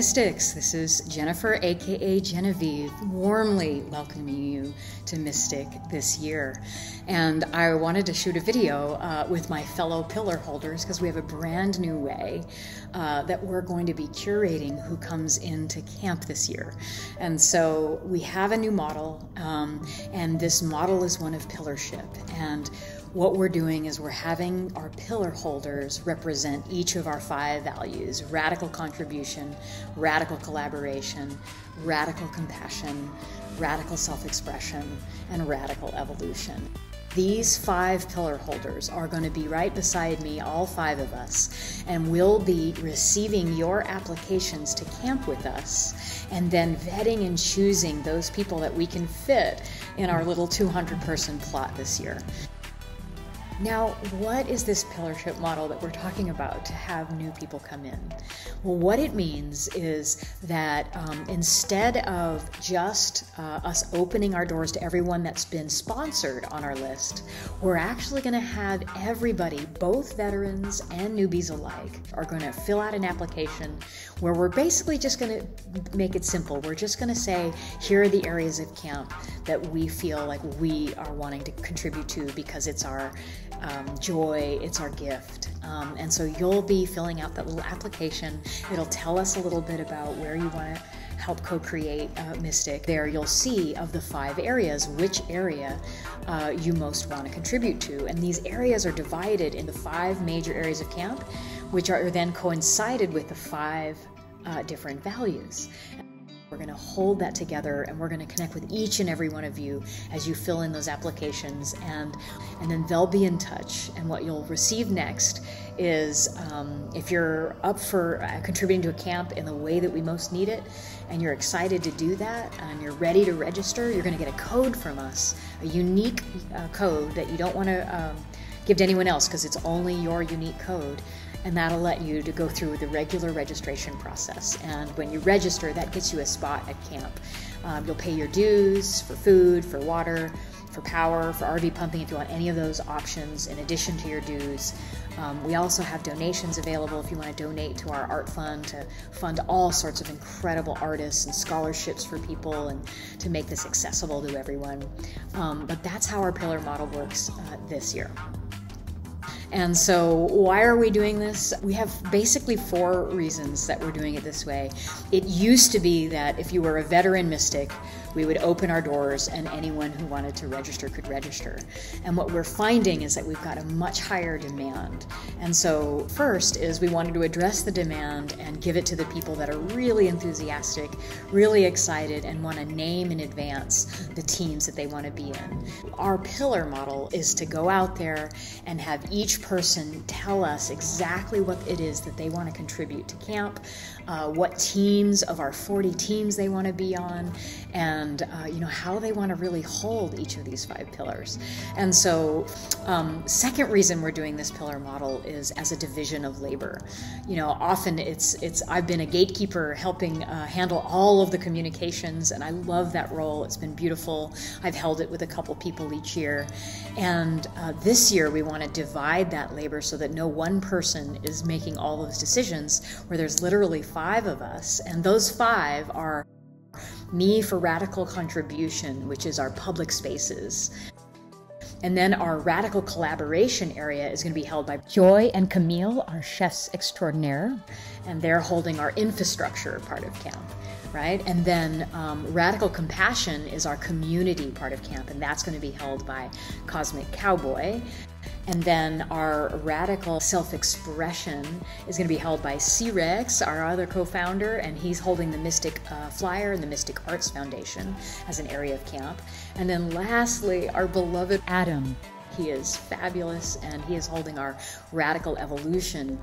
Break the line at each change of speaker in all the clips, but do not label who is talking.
Mystics, this is Jennifer, aka Genevieve, warmly welcoming you to Mystic this year. And I wanted to shoot a video with my fellow pillar holders because we have a brand new way that we're going to be curating who comes into camp this year. And so we have a new model, and this model is one of pillarship. And what we're doing is we're having our pillar holders represent each of our 5 values: radical contribution, radical collaboration, radical compassion, radical self-expression, and radical evolution. These 5 pillar holders are going to be right beside me, all 5 of us, and we'll be receiving your applications to camp with us, and then vetting and choosing those people that we can fit in our little 200-person plot this year. Now, what is this pillarship model that we're talking about to have new people come in? Well, what it means is that instead of just us opening our doors to everyone that's been sponsored on our list, we're actually going to have everybody, both veterans and newbies alike, are going to fill out an application where we're basically just going to make it simple. We're just going to say, here are the areas of camp that we feel like we are wanting to contribute to because it's our joy, it's our gift. And so you'll be filling out that little application. It'll tell us a little bit about where you want to help co-create Mystic. There you'll see, of the 5 areas, which area you most want to contribute to. And these areas are divided into 5 major areas of camp, which are then coincided with the 5 different values. We're going to hold that together, and we're going to connect with each and every one of you as you fill in those applications, and then they'll be in touch. And what you'll receive next is, if you're up for contributing to a camp in the way that we most need it, and you're excited to do that, and you're ready to register, you're going to get a code from us, a unique code that you don't want to give to anyone else because it's only your unique code. And that'll let you to go through the regular registration process. And when you register, that gets you a spot at camp. You'll pay your dues for food, for water, for power, for RV pumping if you want any of those options in addition to your dues. We also have donations available if you want to donate to our art fund to fund all sorts of incredible artists and scholarships for people and to make this accessible to everyone. But that's how our pillar model works this year. And so why are we doing this? We have basically 4 reasons that we're doing it this way. It used to be that if you were a veteran mystic, we would open our doors and anyone who wanted to register could register. And what we're finding is that we've got a much higher demand. And so first is we wanted to address the demand and give it to the people that are really enthusiastic, really excited, and want to name in advance the teams that they want to be in. Our pillar model is to go out there and have each person tell us exactly what it is that they want to contribute to camp, what teams of our 40 teams they want to be on, and how they want to really hold each of these 5 pillars. And so second reason we're doing this pillar model is as a division of labor. Often I've been a gatekeeper helping handle all of the communications, and I love that role. It's been beautiful. I've held it with a couple people each year. And this year we want to divide that labor so that no one person is making all those decisions, where there's literally 5 of us, and those 5 are me for radical contribution, which is our public spaces. And then our radical collaboration area is going to be held by Joy and Camille, our chefs extraordinaire, and they're holding our infrastructure part of camp, right? And then radical compassion is our community part of camp, and that's going to be held by Cosmic Cowboy. And then our radical self-expression is going to be held by C-Rex, our other co-founder, and he's holding the Mystic Flyer and the Mystic Arts Foundation as an area of camp. And then lastly, our beloved Adam. He is fabulous, and he is holding our radical evolution,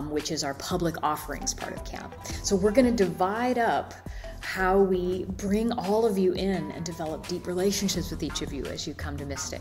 which is our public offerings part of camp. So we're going to divide up how we bring all of you in and develop deep relationships with each of you as you come to Mystic.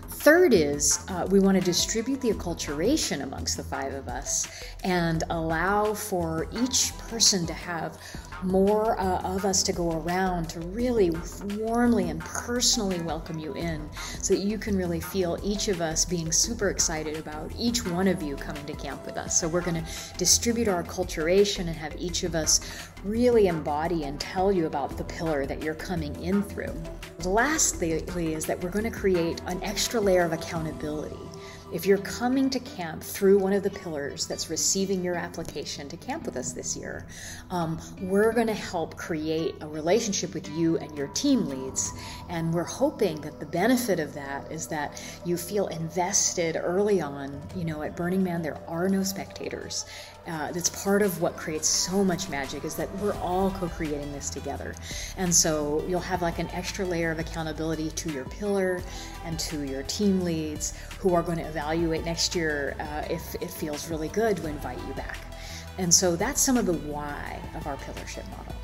Third is we want to distribute the acculturation amongst the 5 of us and allow for each person to have more of us to go around to really warmly and personally welcome you in, so that you can really feel each of us being super excited about each one of you coming to camp with us. So we're going to distribute our acculturation and have each of us really embody and tell you about the pillar that you're coming in through. Lastly is that we're going to create an extra layer of accountability. If you're coming to camp through one of the pillars that's receiving your application to camp with us this year, we're going to help create a relationship with you and your team leads. And we're hoping that the benefit of that is that you feel invested early on. You know, at Burning Man, there are no spectators. That's part of what creates so much magic, is that we're all co-creating this together. And so you'll have like an extra layer of accountability to your pillar and to your team leads, who are going to evaluate next year if it feels really good to invite you back. And so that's some of the why of our pillarship model.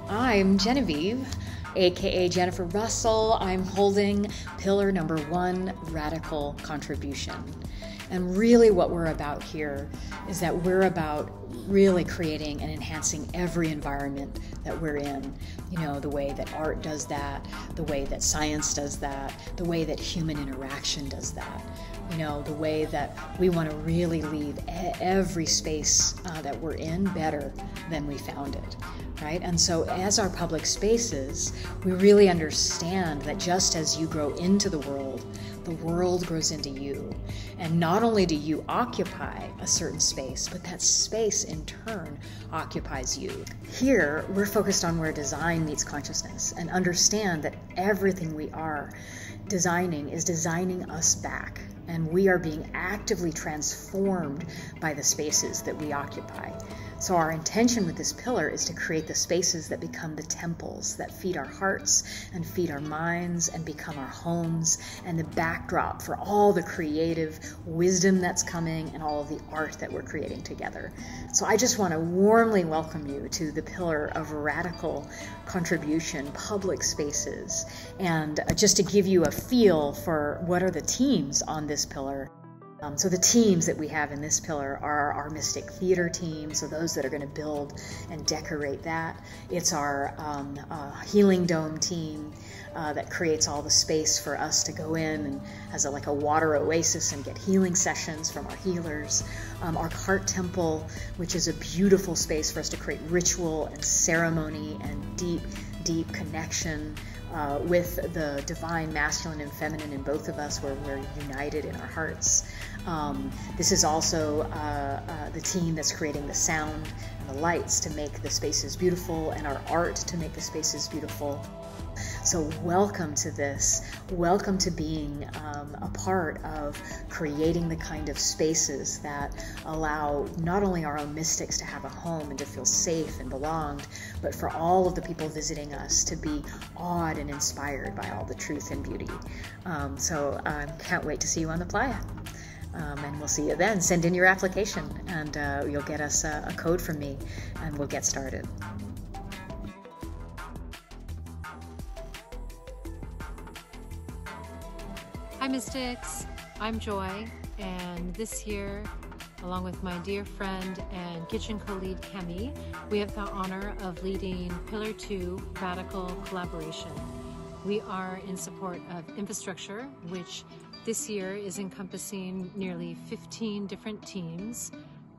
I'm Genevieve, aka Jennifer Russell. I'm holding pillar number 1, radical contribution. And really what we're about here is that we're about really creating and enhancing every environment that we're in. You know, the way that art does that, the way that science does that, the way that human interaction does that. You know, the way that we want to really leave every space that we're in better than we found it, right? And so as our public spaces, we really understand that just as you grow into the world grows into you. And not only do you occupy a certain space, but that space in turn occupies you. Here, we're focused on where design meets consciousness, and understand that everything we are designing is designing us back. And we are being actively transformed by the spaces that we occupy. So our intention with this pillar is to create the spaces that become the temples that feed our hearts and feed our minds and become our homes and the backdrop for all the creative wisdom that's coming and all of the art that we're creating together. So I just want to warmly welcome you to the pillar of radical contribution, public spaces. And just to give you a feel for what are the teams on this pillar. So the teams that we have in this pillar are our Mystic Theater team, so those that are going to build and decorate that. It's our Healing Dome team that creates all the space for us to go in and as like a water oasis and get healing sessions from our healers. Our Heart Temple, which is a beautiful space for us to create ritual and ceremony and deep connection with the divine masculine and feminine in both of us, where we're united in our hearts. This is also the team that's creating the sound and the lights to make the spaces beautiful, and our art to make the spaces beautiful. So welcome to this. Welcome to being a part of creating the kind of spaces that allow not only our own mystics to have a home and to feel safe and belonged, but for all of the people visiting us to be awed and inspired by all the truth and beauty. So I can't wait to see you on the playa. And we'll see you then. Send in your application and you'll get us a code from me and we'll get started.
Hi Mystics, I'm Joy, and this year, along with my dear friend and kitchen co-lead Kemi, we have the honor of leading Pillar 2 Radical Collaboration. We are in support of infrastructure, which this year is encompassing nearly 15 different teams.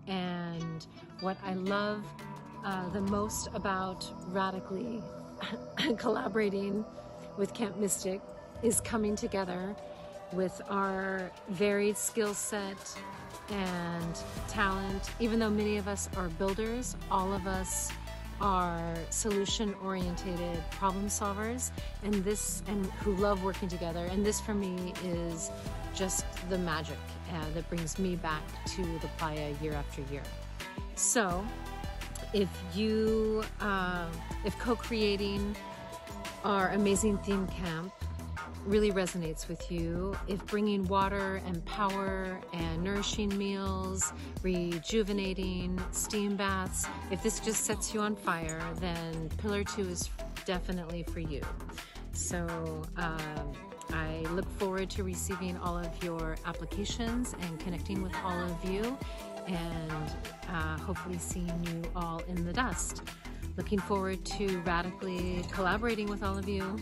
And what I love the most about radically collaborating with Camp Mystic is coming together with our varied skill set and talent. Even though many of us are builders, all of us are solution-oriented problem solvers, and who love working together. And this for me is just the magic that brings me back to the playa year after year. So if co-creating our amazing theme camp really resonates with you, if bringing water and power and nourishing meals, rejuvenating steam baths, if this just sets you on fire, then Pillar 2 is definitely for you. So I look forward to receiving all of your applications and connecting with all of you, and hopefully seeing you all in the dust. Looking forward to radically collaborating with all of you.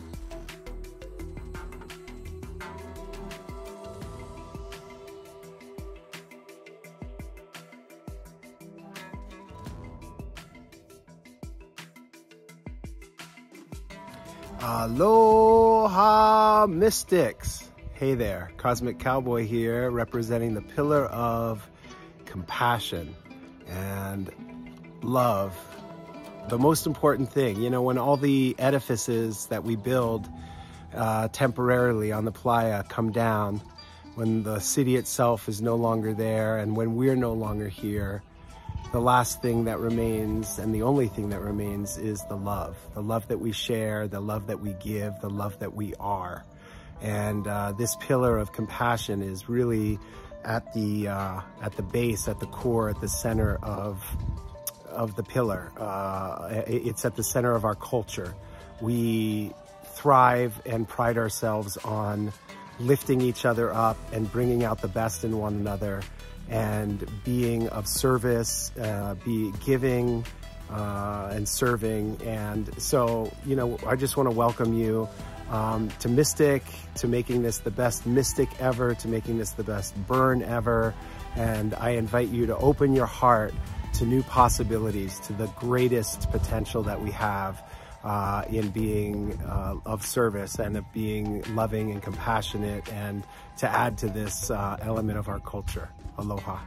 Aloha mystics! Hey there, Cosmic Cowboy here, representing the pillar of compassion and love. The most important thing, you know, when all the edifices that we build temporarily on the playa come down, when the city itself is no longer there, and when we're no longer here, the last thing that remains, and the only thing that remains, is the love that we share, the love that we give, the love that we are. And this pillar of compassion is really at the base, at the core, at the center of the pillar. It's at the center of our culture. We thrive and pride ourselves on lifting each other up and bringing out the best in one another, and being of service, be giving and serving. And so, you know, I just want to welcome you to Mystic, to making this the best Mystic ever, to making this the best burn ever. And I invite you to open your heart to new possibilities, to the greatest potential that we have in being of service, and of being loving and compassionate, and to add to this element of our culture. Aloha.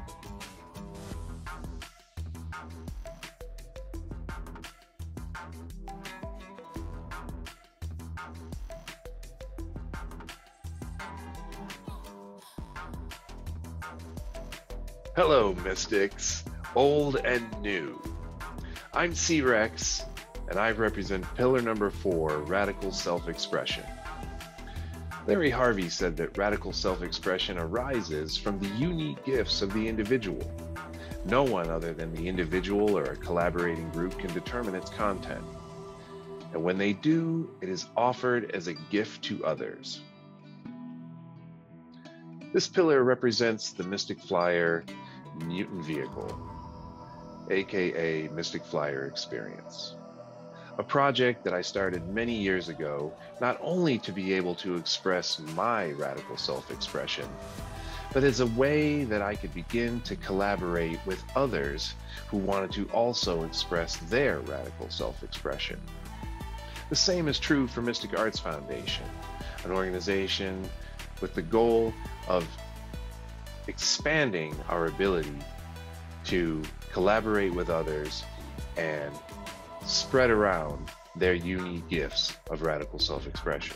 Hello, mystics, old and new. I'm C-Rex, and I represent pillar number 4, radical self-expression. Larry Harvey said that radical self-expression arises from the unique gifts of the individual. No one other than the individual or a collaborating group can determine its content. And when they do, it is offered as a gift to others. This pillar represents the Mystic Flyer Mutant Vehicle, aka Mystic Flyer Experience. A project that I started many years ago, not only to be able to express my radical self-expression, but as a way that I could begin to collaborate with others who wanted to also express their radical self-expression. The same is true for Mystic Arts Foundation, an organization with the goal of expanding our ability to collaborate with others and spread around their unique gifts of radical self-expression.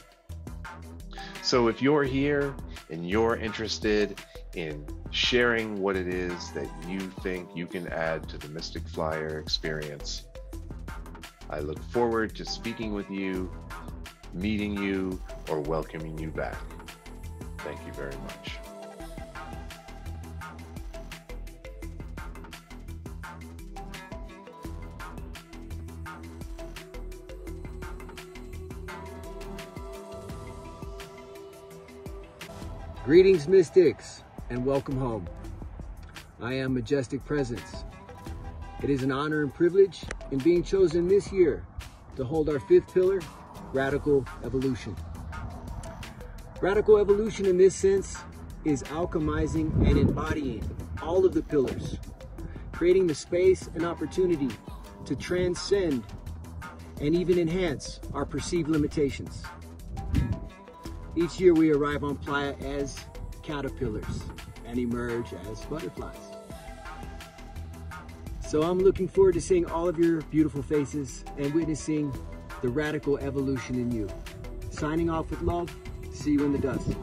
So if you're here and you're interested in sharing what it is that you think you can add to the Mystic Flyer experience, I look forward to speaking with you, meeting you, or welcoming you back. Thank you very much.
Greetings, mystics, and welcome home. I am Majestic Presence. It is an honor and privilege in being chosen this year to hold our 5th pillar, Radical Evolution. Radical Evolution in this sense is alchemizing and embodying all of the pillars, creating the space and opportunity to transcend and even enhance our perceived limitations. Each year we arrive on playa as caterpillars and emerge as butterflies. So I'm looking forward to seeing all of your beautiful faces and witnessing the radical evolution in you. Signing off with love. See you in the dust.